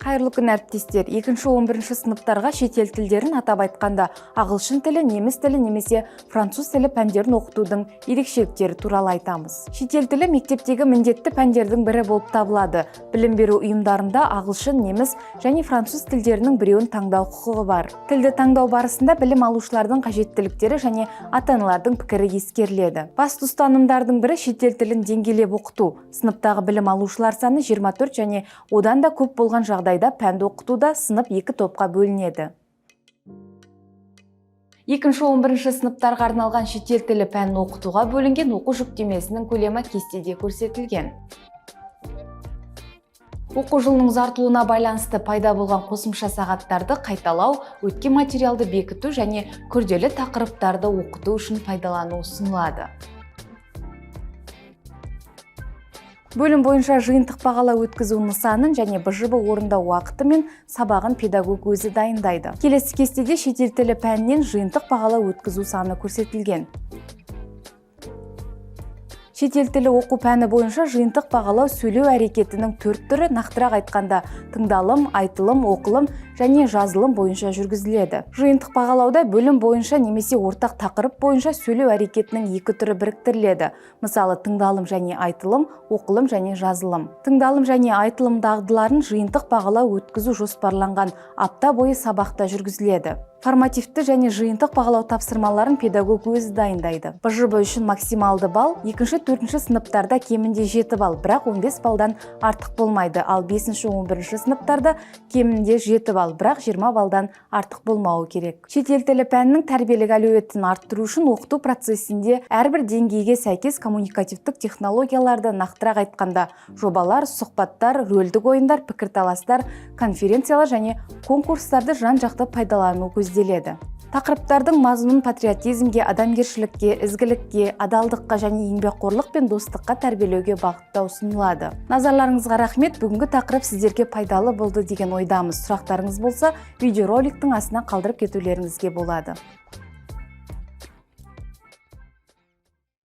Қайырлы күн әріптестер. 2-11 сыныптарға шетел тілдерін атап айтқанда ағылшын тілі, неміс тілі немесе француз тілі пәндерін оқытудың ерекшеліктері туралы айтамыз. Шетел тілі мектептегі міндетті пәндердің бірі болып табылады. Білім беру ұйымдарында ағылшын, неміс және француз тілдерінің біреуін таңдау құқығы бар. Тілді таңдау барысында білім алушылардың қажеттіліктері және ата-аналардың пікірі ескеріледі. Басты ұстанымдардың бірі шетел тілін деңгейлеп оқыту. Сыныптағы білім алушылар саны 24 және одан да көп болған жағдайда пәнді оқытуда сынып 2 топқа бөлінеді. 2-11 сыныптарға арналған шетел тілі пәнін оқытуға бөлінген оқу жүктемесінің көлемі кестеде көрсетілген. Оқу жылының ұзартылуына байланысты пайда болған қосымша сағаттарды қайталау, өткен материалды бекіту және күрделі тақырыптарды оқыту үшін пайдалану ұсынылады. Бөлім бойынша жиынтық бағалау өткізу нысанын және БЖБ орындау уақыты мен сабағын педагог өзі дайындайды. Келесі кестеде шетел тілі пәнінен жиынтық бағалау өткізу саны көрсетілген. Шетел тілі оқу пәні бойынша жиынтық бағалау сөйлеу әрекетінің 4 түрі, нақтырақ айтқанда тыңдалым, айтылым, оқылым және жазылым бойынша жүргізіледі. Жиынтық бағалауда бөлім бойынша немесе ортақ тақырып бойынша сөйлеу әрекетінің 2 түрі біріктіріледі. Мысалы, тыңдалым және айтылым, оқылым және жазылым. Тыңдалым және айтылым дағдыларын жиынтық бағалау өткізу жоспарланған апта бойы сабақта жүргізіледі. Формативті және жиынтық бағалау тапсырмаларын педагог өзі дайындайды. БЖБ үшін максималды балл 2-4 сыныптарда кемінде 7 балл, бірақ 15 балдан артық болмайды, ал 5-11 сыныптарда кемінде 7 балл, бірақ 20 балдан артық болмауы керек. Шетел тілі пәнінің тәрбиелік әлеуетін арттыру үшін оқыту процесінде әрбір деңгейге сәйкес коммуникативтік технологияларды, нақтырақ айтқанда жобалар, сұхбаттар, рөлдік ойындар, пікірталастар, конференциялар және конкурстарды жан-жақты пайдалану көзделеді. Тақырыптардың мазмұнын патриотизмге, адамгершілікке, ізгілікке, адалдыққа және еңбекқорлық пен достыққа тәрбиелеуге бағыттау ұсынылады. Назарларыңызға рахмет. Бүгінгі тақырып сіздерге пайдалы болды деген ойдамыз. Сұрақтарыңыз болса, видеороликтің астына қалдырып кетулеріңізге болады.